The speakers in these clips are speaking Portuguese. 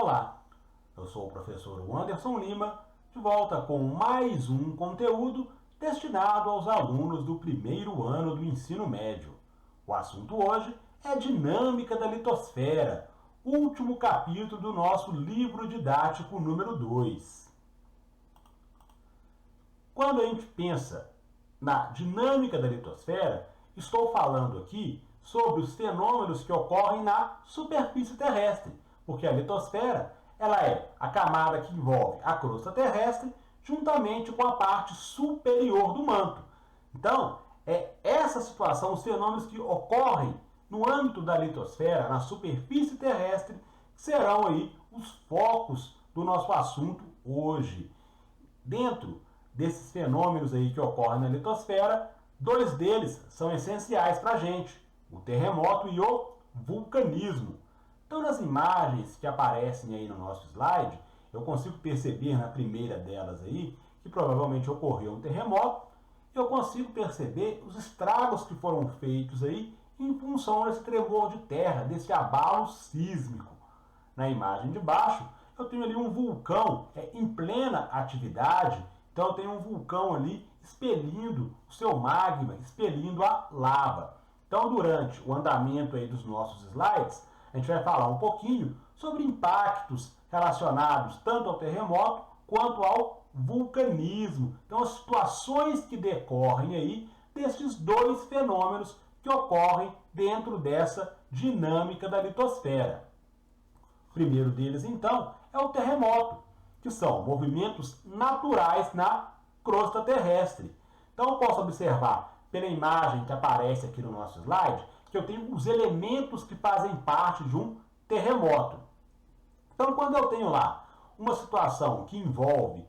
Olá, eu sou o professor Anderson Lima, de volta com mais um conteúdo destinado aos alunos do primeiro ano do ensino médio. O assunto hoje é dinâmica da litosfera, último capítulo do nosso livro didático número 2. Quando a gente pensa na dinâmica da litosfera, estou falando aqui sobre os fenômenos que ocorrem na superfície terrestre, porque a litosfera ela é a camada que envolve a crosta terrestre juntamente com a parte superior do manto. Então, é essa situação, os fenômenos que ocorrem no âmbito da litosfera, na superfície terrestre, que serão aí os focos do nosso assunto hoje. Dentro desses fenômenos aí que ocorrem na litosfera, dois deles são essenciais para a gente, o terremoto e o vulcanismo. Então, nas imagens que aparecem aí no nosso slide, eu consigo perceber na primeira delas aí, que provavelmente ocorreu um terremoto, eu consigo perceber os estragos que foram feitos aí em função desse tremor de terra, desse abalo sísmico. Na imagem de baixo, eu tenho ali um vulcão em plena atividade, então eu tenho um vulcão ali expelindo o seu magma, expelindo a lava. Então, durante o andamento aí dos nossos slides, a gente vai falar um pouquinho sobre impactos relacionados tanto ao terremoto quanto ao vulcanismo. Então, as situações que decorrem aí desses dois fenômenos que ocorrem dentro dessa dinâmica da litosfera. O primeiro deles, então, é o terremoto, que são movimentos naturais na crosta terrestre. Então, eu posso observar pela imagem que aparece aqui no nosso slide que eu tenho os elementos que fazem parte de um terremoto. Então, quando eu tenho lá uma situação que envolve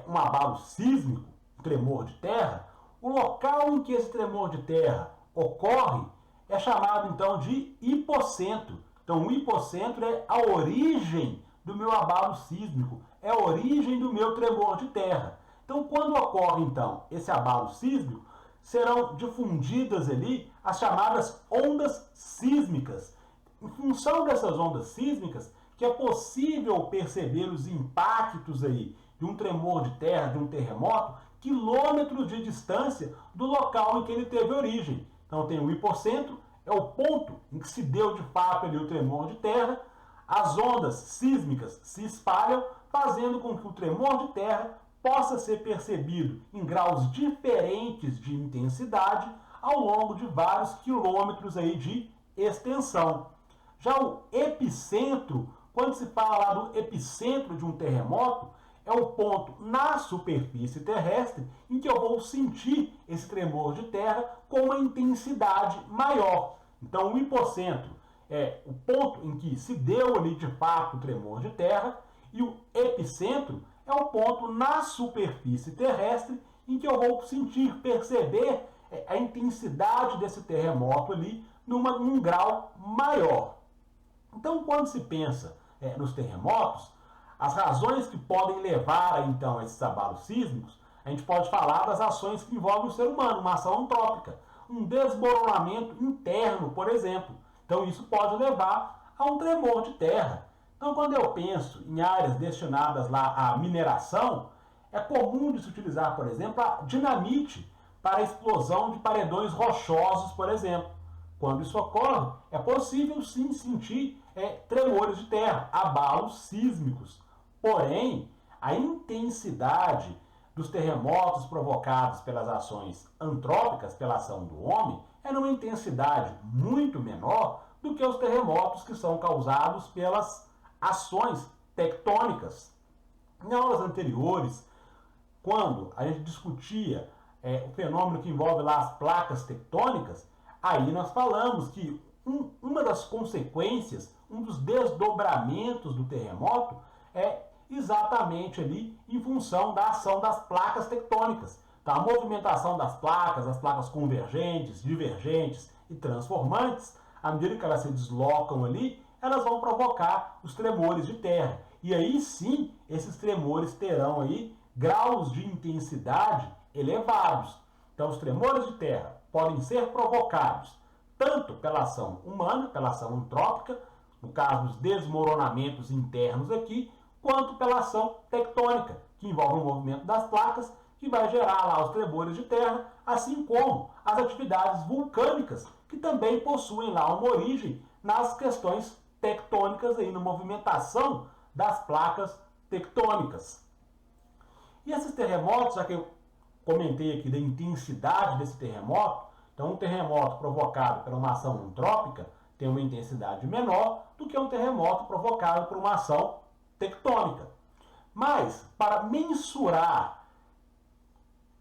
um abalo sísmico, um tremor de terra, o local em que esse tremor de terra ocorre é chamado, então, de hipocentro. Então, o hipocentro é a origem do meu abalo sísmico, é a origem do meu tremor de terra. Então, quando ocorre, então, esse abalo sísmico, serão difundidas ali as chamadas ondas sísmicas. Em função dessas ondas sísmicas, que é possível perceber os impactos aí de um tremor de terra, de um terremoto, quilômetros de distância do local em que ele teve origem. Então tem o hipocentro, é o ponto em que se deu de fato ali o tremor de terra. As ondas sísmicas se espalham, fazendo com que o tremor de terra possa ser percebido em graus diferentes de intensidade ao longo de vários quilômetros aí de extensão. Já o epicentro, quando se fala lá do epicentro de um terremoto, é o ponto na superfície terrestre em que eu vou sentir esse tremor de terra com uma intensidade maior. Então, o hipocentro é o ponto em que se deu ali de fato o tremor de terra, e o epicentro é o ponto na superfície terrestre em que eu vou sentir, perceber a intensidade desse terremoto ali num grau maior. Então, quando se pensa nos terremotos, as razões que podem levar então a esses abalos sísmicos, a gente pode falar das ações que envolvem o ser humano, uma ação antrópica, um desmoronamento interno, por exemplo. Então, isso pode levar a um tremor de terra. Então, quando eu penso em áreas destinadas lá à mineração, é comum de se utilizar, por exemplo, a dinamite para a explosão de paredões rochosos, por exemplo. Quando isso ocorre, é possível sim sentir tremores de terra, abalos sísmicos. Porém, a intensidade dos terremotos provocados pelas ações antrópicas, pela ação do homem, é numa intensidade muito menor do que os terremotos que são causados pelas ações tectônicas. Em aulas anteriores, quando a gente discutia o fenômeno que envolve lá as placas tectônicas, aí nós falamos que uma das consequências, um dos desdobramentos do terremoto é exatamente ali em função da ação das placas tectônicas. Então, a movimentação das placas, as placas convergentes, divergentes e transformantes, à medida que elas se deslocam ali, elas vão provocar os tremores de terra. E aí sim, esses tremores terão aí graus de intensidade elevados. Então, os tremores de terra podem ser provocados tanto pela ação humana, pela ação antrópica, no caso dos desmoronamentos internos aqui, quanto pela ação tectônica, que envolve o movimento das placas, que vai gerar lá os tremores de terra, assim como as atividades vulcânicas, que também possuem lá uma origem nas questões tectônicas, aí, na movimentação das placas tectônicas. E esses terremotos, já que eu comentei aqui da intensidade desse terremoto, então um terremoto provocado por uma ação antrópica tem uma intensidade menor do que um terremoto provocado por uma ação tectônica. Mas, para mensurar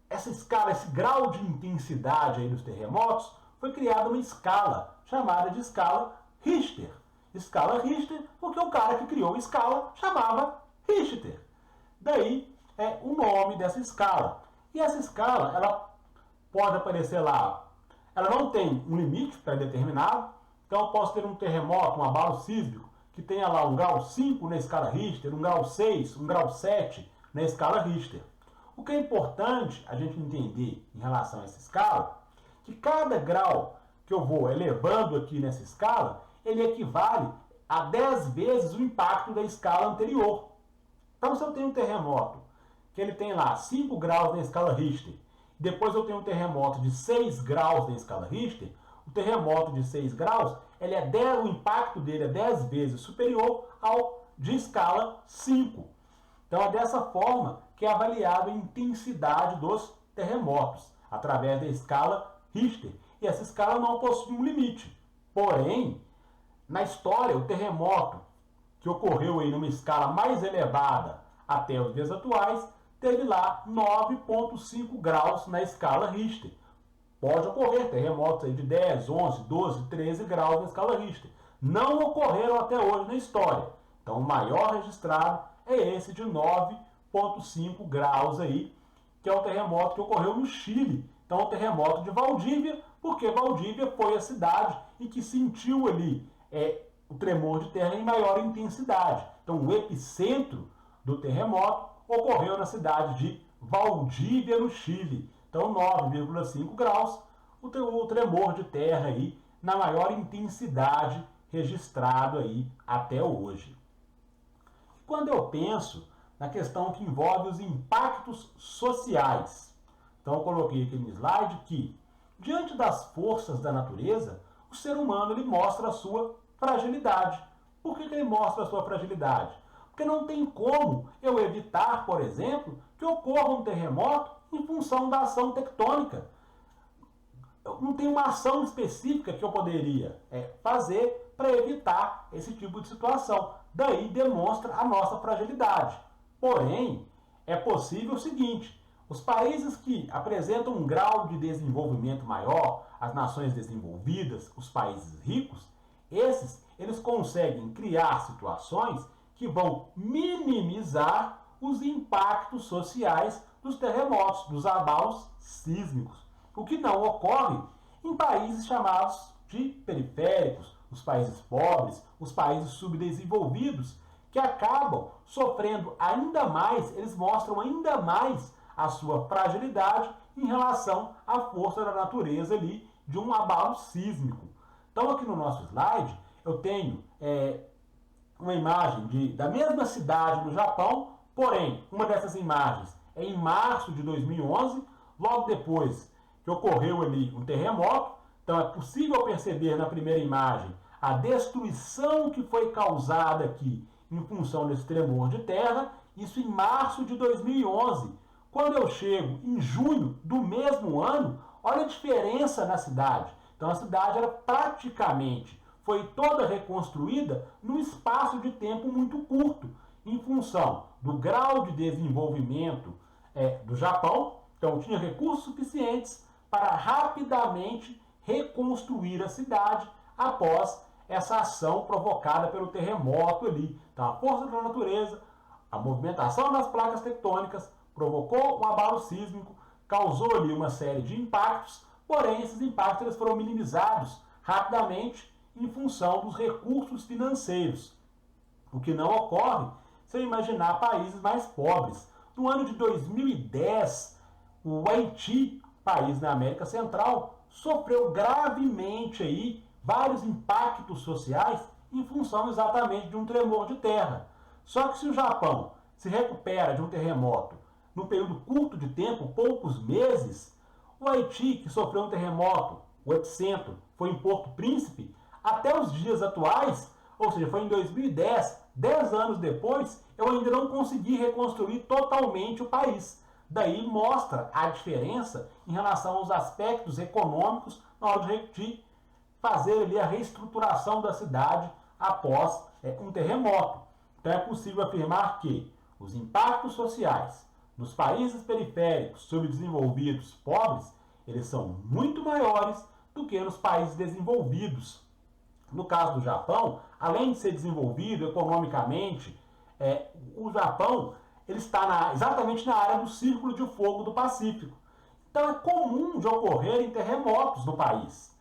essa escala, esse grau de intensidade aí dos terremotos, foi criada uma escala chamada de escala Richter. Escala Richter porque o cara que criou a escala chamava Richter. Daí é o nome dessa escala. E essa escala, ela pode aparecer lá, ela não tem um limite pré-determinado, então eu posso ter um terremoto, um abalo sísmico, que tenha lá um grau 5 na escala Richter, um grau 6, um grau 7 na escala Richter. O que é importante a gente entender em relação a essa escala, que cada grau que eu vou elevando aqui nessa escala, ele equivale a 10 vezes o impacto da escala anterior. Então, se eu tenho um terremoto que ele tem lá 5 graus na escala Richter, depois eu tenho um terremoto de 6 graus na escala Richter, o terremoto de 6 graus, o impacto dele é 10 vezes superior ao de escala 5. Então é dessa forma que é avaliada a intensidade dos terremotos, através da escala Richter. E essa escala não possui um limite. Porém, na história, o terremoto que ocorreu aí numa escala mais elevada até os dias atuais, teve lá 9,5 graus na escala Richter. Pode ocorrer terremotos aí de 10, 11, 12, 13 graus na escala Richter. Não ocorreram até hoje na história. Então, o maior registrado é esse de 9,5 graus aí, que é o terremoto que ocorreu no Chile. Então, o terremoto de Valdívia, porque Valdívia foi a cidade em que sentiu ali o tremor de terra em maior intensidade. Então, o epicentro do terremoto ocorreu na cidade de Valdívia, no Chile. Então, 9,5 graus, o tremor de terra aí na maior intensidade registrado aí até hoje. Quando eu penso na questão que envolve os impactos sociais, então eu coloquei aqui no slide que, diante das forças da natureza, o ser humano ele mostra a sua fragilidade. Por que ele mostra a sua fragilidade? Porque não tem como eu evitar, por exemplo, que ocorra um terremoto em função da ação tectônica. Eu não tem uma ação específica que eu poderia fazer para evitar esse tipo de situação. Daí demonstra a nossa fragilidade. Porém, é possível o seguinte: os países que apresentam um grau de desenvolvimento maior, as nações desenvolvidas, os países ricos, eles conseguem criar situações que vão minimizar os impactos sociais dos terremotos, dos abalos sísmicos, o que não ocorre em países chamados de periféricos, os países pobres, os países subdesenvolvidos, que acabam sofrendo ainda mais, eles mostram ainda mais a sua fragilidade em relação à força da natureza ali de um abalo sísmico. Então aqui no nosso slide eu tenho uma imagem da mesma cidade no Japão, porém uma dessas imagens é em março de 2011, logo depois que ocorreu ali um terremoto. Então é possível perceber na primeira imagem a destruição que foi causada aqui em função desse tremor de terra, isso em março de 2011. Quando eu chego em junho do mesmo ano, olha a diferença na cidade. Então a cidade era foi toda reconstruída num espaço de tempo muito curto, em função do grau de desenvolvimento do Japão. Então tinha recursos suficientes para rapidamente reconstruir a cidade após essa ação provocada pelo terremoto ali. Então a força da natureza, a movimentação das placas tectônicas provocou um abalo sísmico, causou ali uma série de impactos, porém esses impactos eles foram minimizados rapidamente em função dos recursos financeiros, o que não ocorre se eu imaginar países mais pobres. No ano de 2010, o Haiti, país na América Central, sofreu gravemente aí vários impactos sociais em função exatamente de um tremor de terra. Só que se o Japão se recupera de um terremoto num período curto de tempo, poucos meses, o Haiti, que sofreu um terremoto, o epicentro foi em Porto Príncipe, até os dias atuais, ou seja, foi em 2010, 10 anos depois, eu ainda não consegui reconstruir totalmente o país. Daí mostra a diferença em relação aos aspectos econômicos na hora de fazer ali a reestruturação da cidade após um terremoto. Então é possível afirmar que os impactos sociais nos países periféricos, subdesenvolvidos, pobres, eles são muito maiores do que nos países desenvolvidos. No caso do Japão, além de ser desenvolvido economicamente, o Japão ele está exatamente na área do Círculo de Fogo do Pacífico. Então é comum de ocorrerem terremotos no país.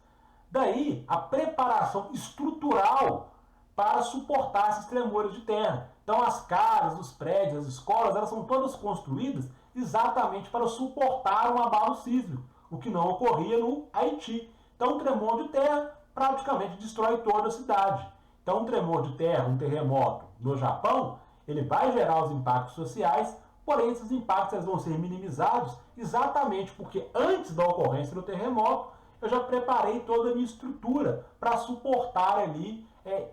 Daí a preparação estrutural para suportar esses tremores de terra. Então as casas, os prédios, as escolas, elas são todas construídas exatamente para suportar um abalo sísmico, o que não ocorria no Haiti. Então um tremor de terra praticamente destrói toda a cidade. Então um tremor de terra, um terremoto no Japão, ele vai gerar os impactos sociais, porém esses impactos eles vão ser minimizados exatamente porque antes da ocorrência do terremoto eu já preparei toda a minha estrutura para suportar ali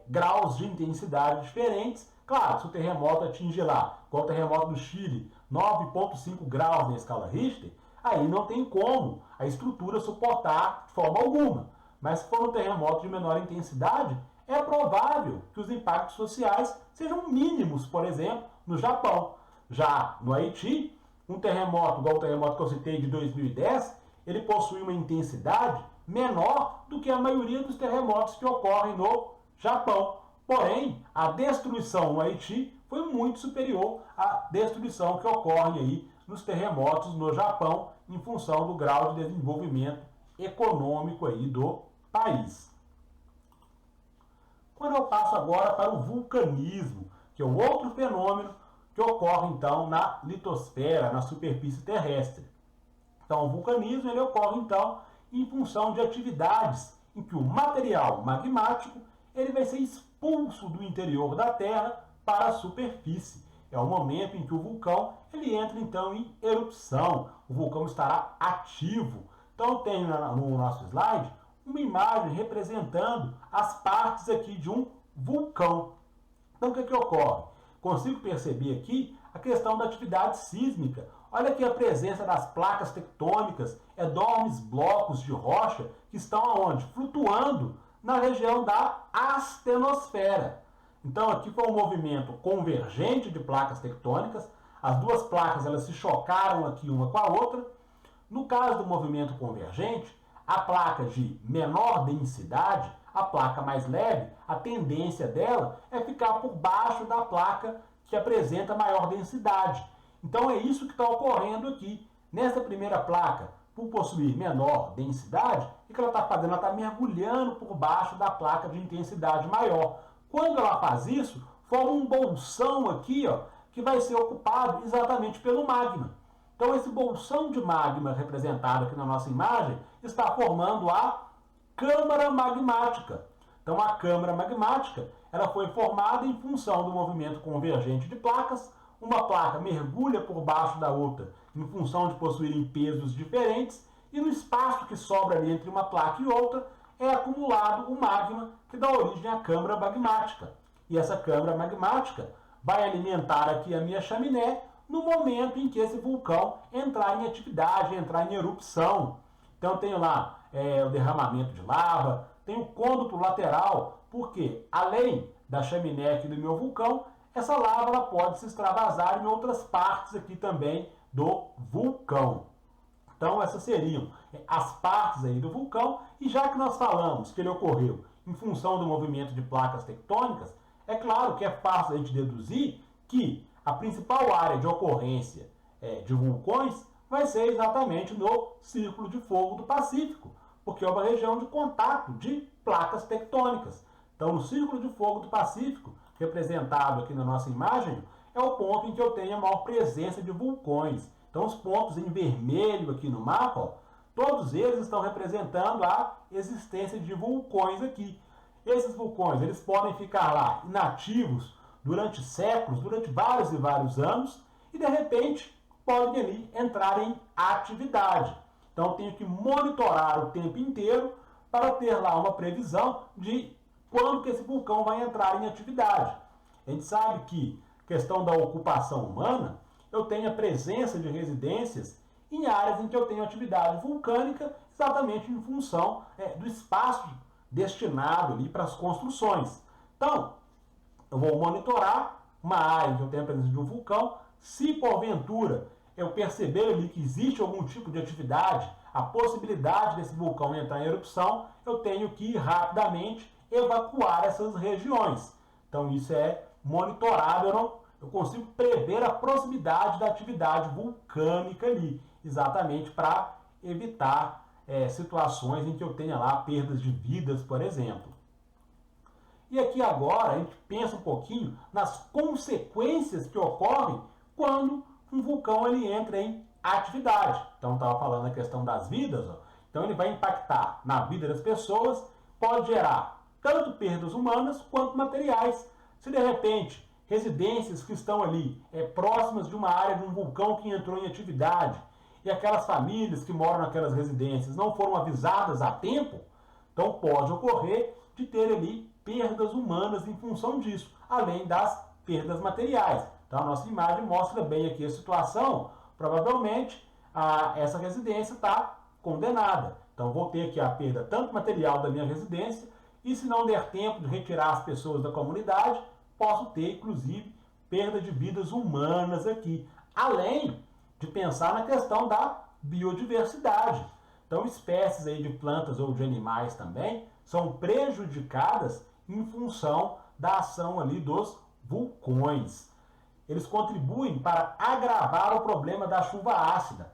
graus de intensidade diferentes. Claro, se o terremoto atingir lá, como o terremoto do Chile, 9,5 graus na escala Richter, aí não tem como a estrutura suportar de forma alguma. Mas se for um terremoto de menor intensidade, é provável que os impactos sociais sejam mínimos, por exemplo, no Japão. Já no Haiti, um terremoto, igual o terremoto que eu citei de 2010, ele possui uma intensidade menor do que a maioria dos terremotos que ocorrem no Japão. Porém, a destruição no Haiti foi muito superior à destruição que ocorre aí nos terremotos no Japão, em função do grau de desenvolvimento econômico aí do país. Quando eu passo agora para o vulcanismo, que é o outro fenômeno que ocorre então na litosfera, na superfície terrestre. Então, o vulcanismo ele ocorre então em função de atividades em que o material magmático ele vai ser expulso do interior da Terra para a superfície. É o momento em que o vulcão ele entra então em erupção. O vulcão estará ativo. Então, tem no nosso slide uma imagem representando as partes aqui de um vulcão. Então, o que ocorre? Consigo perceber aqui a questão da atividade sísmica. Olha aqui a presença das placas tectônicas, enormes blocos de rocha que estão aonde? Flutuando na região da astenosfera. Então aqui foi um movimento convergente de placas tectônicas. As duas placas elas se chocaram aqui uma com a outra. No caso do movimento convergente, a placa de menor densidade, a placa mais leve, a tendência dela é ficar por baixo da placa que apresenta maior densidade. Então é isso que está ocorrendo aqui. Nessa primeira placa, por possuir menor densidade, o que ela está fazendo? Ela está mergulhando por baixo da placa de intensidade maior. Quando ela faz isso, forma um bolsão aqui, ó, que vai ser ocupado exatamente pelo magma. Então esse bolsão de magma representado aqui na nossa imagem está formando a câmara magmática. Então a câmara magmática ela foi formada em função do movimento convergente de placas. Uma placa mergulha por baixo da outra em função de possuírem pesos diferentes, e no espaço que sobra ali entre uma placa e outra é acumulado o magma que dá origem à câmara magmática. E essa câmara magmática vai alimentar aqui a minha chaminé no momento em que esse vulcão entrar em atividade, entrar em erupção. Então eu tenho lá o derramamento de lava, tem o côndilo lateral, porque além da chaminé aqui do meu vulcão, essa lava ela pode se extravasar em outras partes aqui também do vulcão. Então essas seriam as partes aí do vulcão, e já que nós falamos que ele ocorreu em função do movimento de placas tectônicas, é claro que é fácil a gente deduzir que a principal área de ocorrência de vulcões vai ser exatamente no Círculo de Fogo do Pacífico, porque é uma região de contato de placas tectônicas. Então, no Círculo de Fogo do Pacífico, representado aqui na nossa imagem, é o ponto em que eu tenho a maior presença de vulcões. Então, os pontos em vermelho aqui no mapa, ó, todos eles estão representando a existência de vulcões aqui. Esses vulcões eles podem ficar lá inativos durante séculos, durante vários e vários anos, e de repente podem ali entrar em atividade. Então eu tenho que monitorar o tempo inteiro para ter lá uma previsão de quando que esse vulcão vai entrar em atividade. A gente sabe que questão da ocupação humana, eu tenho a presença de residências em áreas em que eu tenho atividade vulcânica, exatamente em função do espaço destinado ali para as construções. Então, eu vou monitorar uma área em que eu tenho a presença de um vulcão. Se porventura eu perceber ali que existe algum tipo de atividade, a possibilidade desse vulcão entrar em erupção, eu tenho que rapidamente evacuar essas regiões. Então isso é monitorado, eu consigo prever a proximidade da atividade vulcânica ali, exatamente para evitar situações em que eu tenha lá perdas de vidas, por exemplo. E aqui agora a gente pensa um pouquinho nas consequências que ocorrem quando um vulcão ele entra em atividade. Então estava falando a questão das vidas, ó. Então ele vai impactar na vida das pessoas, pode gerar tanto perdas humanas quanto materiais. Se de repente residências que estão ali próximas de uma área de um vulcão que entrou em atividade e aquelas famílias que moram naquelas residências não foram avisadas a tempo, então pode ocorrer de ter ali perdas humanas em função disso, além das perdas materiais. Então a nossa imagem mostra bem aqui a situação. Provavelmente essa residência está condenada. Então vou ter aqui a perda tanto material da minha residência, e se não der tempo de retirar as pessoas da comunidade, posso ter inclusive perda de vidas humanas aqui. Além de pensar na questão da biodiversidade. Então espécies aí de plantas ou de animais também são prejudicadas em função da ação ali dos vulcões. Eles contribuem para agravar o problema da chuva ácida.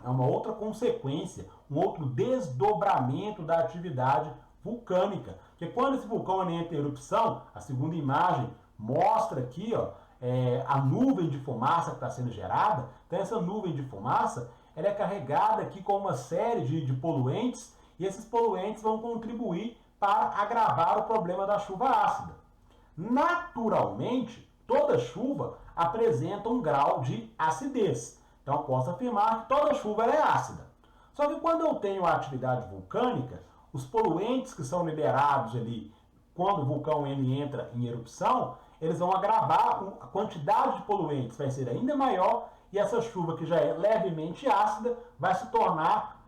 É uma outra consequência, um outro desdobramento da atividade vulcânica. Porque quando esse vulcão entra em erupção, a segunda imagem mostra aqui a nuvem de fumaça que está sendo gerada. Então essa nuvem de fumaça ela é carregada aqui com uma série de poluentes, e esses poluentes vão contribuir para agravar o problema da chuva ácida. Naturalmente, toda chuva apresenta um grau de acidez. Então, eu posso afirmar que toda chuva é ácida. Só que quando eu tenho a atividade vulcânica, os poluentes que são liberados ali, quando o vulcão entra em erupção, eles vão agravar, a quantidade de poluentes vai ser ainda maior, e essa chuva que já é levemente ácida vai se tornar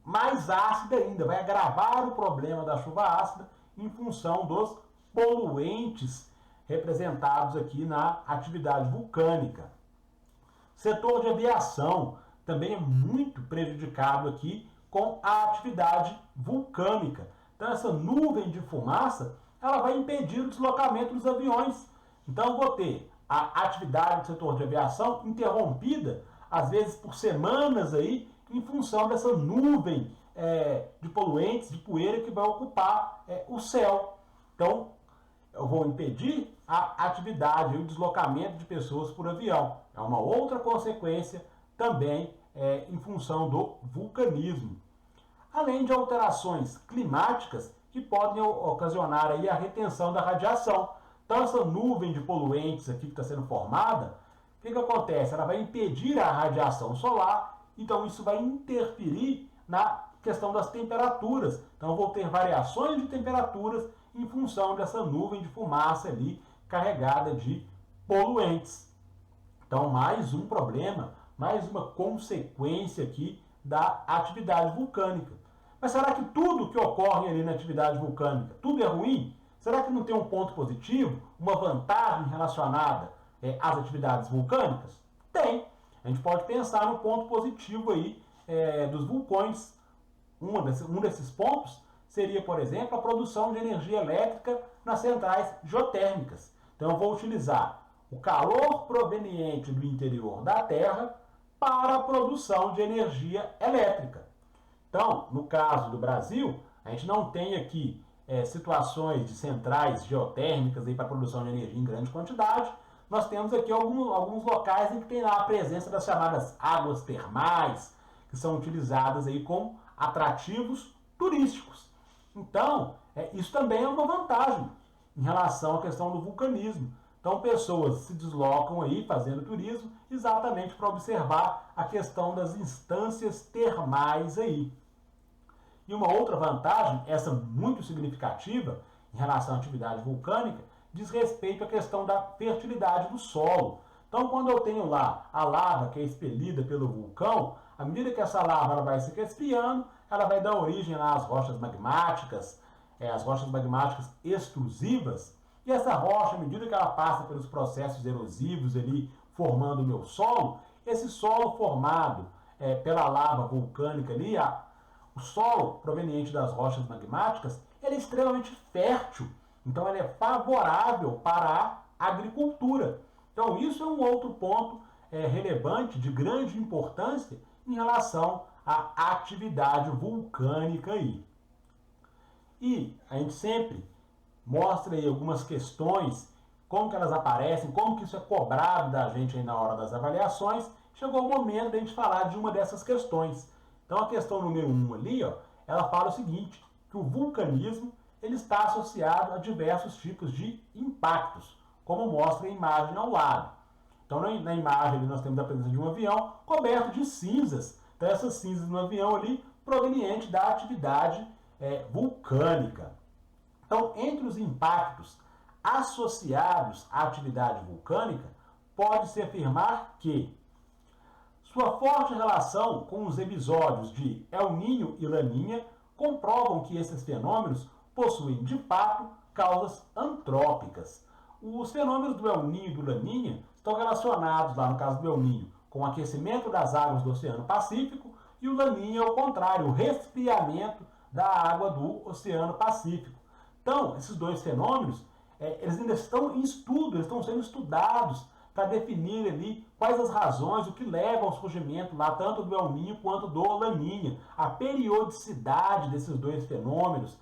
mais ácida ainda, vai agravar o problema da chuva ácida em função dos poluentes representados aqui na atividade vulcânica. O setor de aviação também é muito prejudicado aqui com a atividade vulcânica. Então essa nuvem de fumaça ela vai impedir o deslocamento dos aviões. Então eu vou ter a atividade do setor de aviação interrompida, às vezes por semanas aí, em função dessa nuvem de poluentes, de poeira que vai ocupar o céu. Então, eu vou impedir a atividade e o deslocamento de pessoas por avião. É uma outra consequência também em função do vulcanismo. Além de alterações climáticas que podem ocasionar aí a retenção da radiação. Então, essa nuvem de poluentes aqui que está sendo formada, o que acontece? Ela vai impedir a radiação solar, então isso vai interferir na questão das temperaturas. Então, eu vou ter variações de temperaturas em função dessa nuvem de fumaça ali carregada de poluentes. Então, mais um problema, mais uma consequência aqui da atividade vulcânica. Mas será que tudo que ocorre ali na atividade vulcânica, tudo é ruim? Será que não tem um ponto positivo, uma vantagem relacionada às atividades vulcânicas? Tem. A gente pode pensar no ponto positivo aí dos vulcões. Um desses pontos seria, por exemplo, a produção de energia elétrica nas centrais geotérmicas. Então eu vou utilizar o calor proveniente do interior da Terra para a produção de energia elétrica. Então, no caso do Brasil, a gente não tem aqui situações de centrais geotérmicas para a produção de energia em grande quantidade. Nós temos aqui alguns locais em que tem lá a presença das chamadas águas termais, que são utilizadas aí como atrativos turísticos. Então, Isso também é uma vantagem em relação à questão do vulcanismo. Então, pessoas se deslocam aí fazendo turismo exatamente para observar a questão das instâncias termais aí. E uma outra vantagem, essa muito significativa em relação à atividade vulcânica, diz respeito à questão da fertilidade do solo. Então, quando eu tenho lá a lava que é expelida pelo vulcão, à medida que essa lava ela vai se resfriando, ela vai dar origem lá às rochas magmáticas, as rochas magmáticas extrusivas, e essa rocha, à medida que ela passa pelos processos erosivos ali, formando o meu solo, esse solo formado pela lava vulcânica ali, o solo proveniente das rochas magmáticas, ele é extremamente fértil. Então, ele é favorável para a agricultura. Então, isso é um outro ponto relevante, de grande importância, em relação à atividade vulcânica aí. E a gente sempre mostra aí algumas questões, como que elas aparecem, como que isso é cobrado da gente aí na hora das avaliações. Chegou o momento de a gente falar de uma dessas questões. Então, a questão número 1 ali, ó, ela fala o seguinte, que o vulcanismo ele está associado a diversos tipos de impactos, como mostra a imagem ao lado. Então, na imagem ali, nós temos a presença de um avião coberto de cinzas. Então, essas cinzas no avião ali, proveniente da atividade vulcânica. Então, entre os impactos associados à atividade vulcânica, pode-se afirmar que sua forte relação com os episódios de El Niño e Laninha comprovam que esses fenômenos possuem, de fato, causas antrópicas. Os fenômenos do El Niño e do Laninha estão relacionados, lá no caso do El Niño, com o aquecimento das águas do Oceano Pacífico, e o Laninha, ao contrário, o resfriamento da água do Oceano Pacífico. Então, esses dois fenômenos, eles ainda estão em estudo, eles estão sendo estudados para definir ali quais as razões, o que leva ao surgimento lá tanto do El Niño quanto do Laninha. A periodicidade desses dois fenômenos,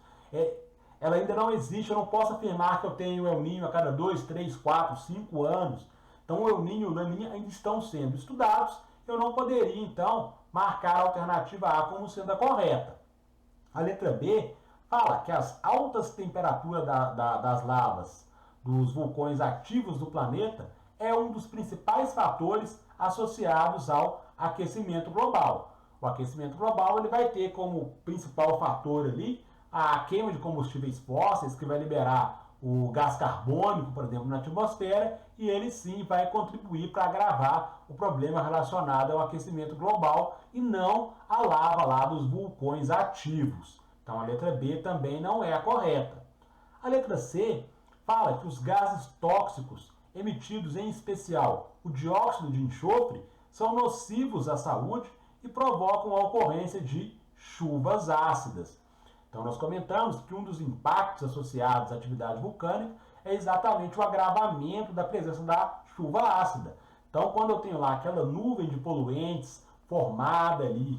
ela ainda não existe. Eu não posso afirmar que eu tenho El Niño a cada 2, 3, 4, 5 anos. Então, o El Niño e o Laninha ainda estão sendo estudados. Eu não poderia, então, marcar a alternativa A como sendo a correta. A letra B fala que as altas temperaturas das lavas dos vulcões ativos do planeta é um dos principais fatores associados ao aquecimento global. O aquecimento global ele vai ter como principal fator ali a queima de combustíveis fósseis, que vai liberar o gás carbônico, por exemplo, na atmosfera, e ele sim vai contribuir para agravar o problema relacionado ao aquecimento global e não a lava lá dos vulcões ativos. Então a letra B também não é a correta. A letra C fala que os gases tóxicos emitidos, em especial o dióxido de enxofre, são nocivos à saúde e provocam a ocorrência de chuvas ácidas. Então nós comentamos que um dos impactos associados à atividade vulcânica é exatamente o agravamento da presença da chuva ácida. Então quando eu tenho lá aquela nuvem de poluentes formada ali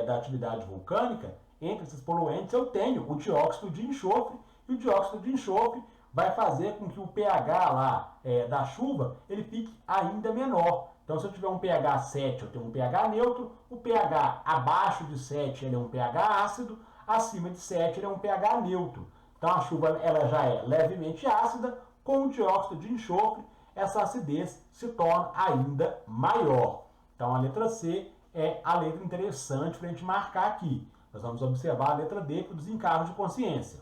da atividade vulcânica, entre esses poluentes eu tenho o dióxido de enxofre, e o dióxido de enxofre vai fazer com que o pH lá da chuva ele fique ainda menor. Então, se eu tiver um pH 7, eu tenho um pH neutro, o pH abaixo de 7 ele é um pH ácido, acima de 7 ele é um pH neutro. Então, a chuva ela já é levemente ácida, com o dióxido de enxofre, essa acidez se torna ainda maior. Então, a letra C é a letra interessante para a gente marcar aqui. Nós vamos observar a letra D para o desencargo de consciência.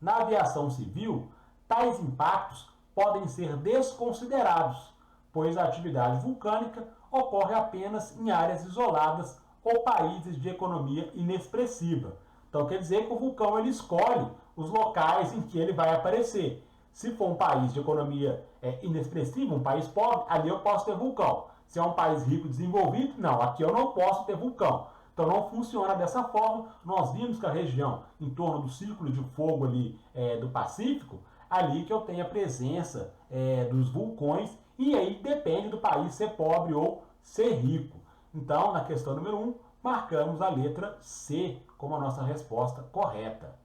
Na aviação civil, tais impactos podem ser desconsiderados, pois a atividade vulcânica ocorre apenas em áreas isoladas ou países de economia inexpressiva. Então quer dizer que o vulcão ele escolhe os locais em que ele vai aparecer. Se for um país de economia inexpressiva, um país pobre, ali eu posso ter vulcão. Se é um país rico e desenvolvido, não, aqui eu não posso ter vulcão. Então não funciona dessa forma. Nós vimos que a região em torno do círculo de fogo ali do Pacífico, ali que eu tenho a presença dos vulcões, e aí depende do país ser pobre ou ser rico. Então, na questão número 1, marcamos a letra C como a nossa resposta correta.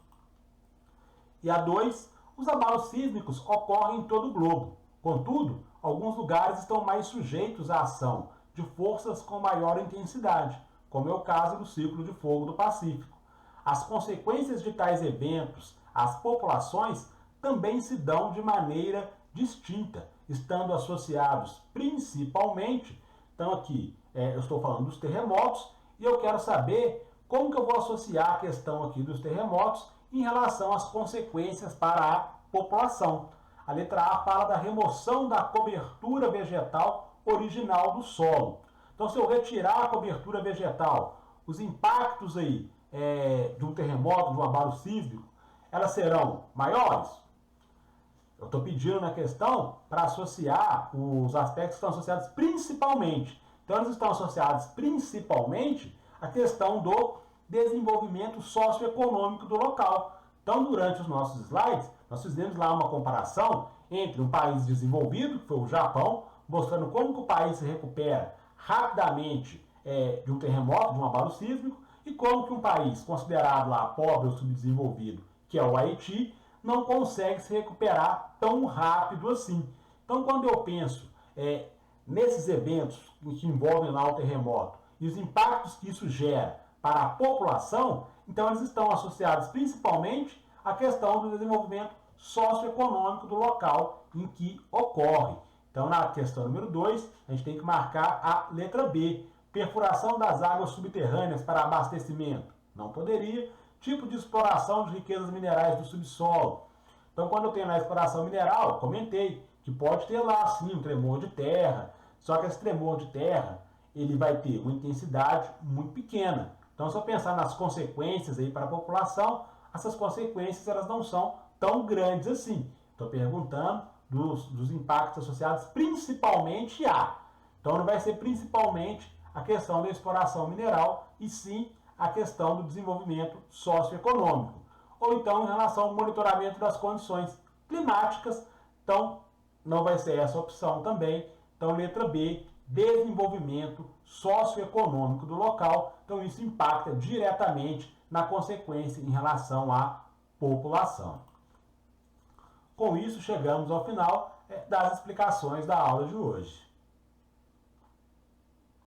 E a 2, os abalos sísmicos ocorrem em todo o globo. Contudo, alguns lugares estão mais sujeitos à ação de forças com maior intensidade, como é o caso do ciclo de fogo do Pacífico. as consequências de tais eventos às populações também se dão de maneira distinta, estando associados principalmente, então aqui eu estou falando dos terremotos, e eu quero saber como que eu vou associar a questão aqui dos terremotos em relação às consequências para a população. A letra A fala da remoção da cobertura vegetal original do solo. Então, se eu retirar a cobertura vegetal, os impactos aí de um terremoto, de um abalo sísmico, elas serão maiores? Eu estou pedindo na questão para associar os aspectos que estão associados principalmente. Então, eles estão associados principalmente à questão do desenvolvimento socioeconômico do local. Então, durante os nossos slides, nós fizemos lá uma comparação entre um país desenvolvido, que foi o Japão, mostrando como que o país se recupera rapidamente de um terremoto, de um abalo sísmico, e como que um país considerado lá pobre ou subdesenvolvido, que é o Haiti, não consegue se recuperar tão rápido assim. Então, quando eu penso nesses eventos que envolvem lá o terremoto e os impactos que isso gera para a população, então eles estão associados principalmente à questão do desenvolvimento socioeconômico do local em que ocorre. Então, na questão número 2, a gente tem que marcar a letra B. Perfuração das águas subterrâneas para abastecimento. Não poderia. Tipo de exploração de riquezas minerais do subsolo. Então, quando eu tenho na exploração mineral, comentei que pode ter lá, sim, um tremor de terra. Só que esse tremor de terra, ele vai ter uma intensidade muito pequena. Então, se eu pensar nas consequências aí para a população, essas consequências elas não são tão grandes assim. Estou perguntando dos impactos associados principalmente a. Então, não vai ser principalmente a questão da exploração mineral, e sim a questão do desenvolvimento socioeconômico. Ou então, em relação ao monitoramento das condições climáticas, então, não vai ser essa opção também. Então, letra B, desenvolvimento socioeconômico do local. Então, isso impacta diretamente na consequência em relação à população. Com isso, chegamos ao final das explicações da aula de hoje.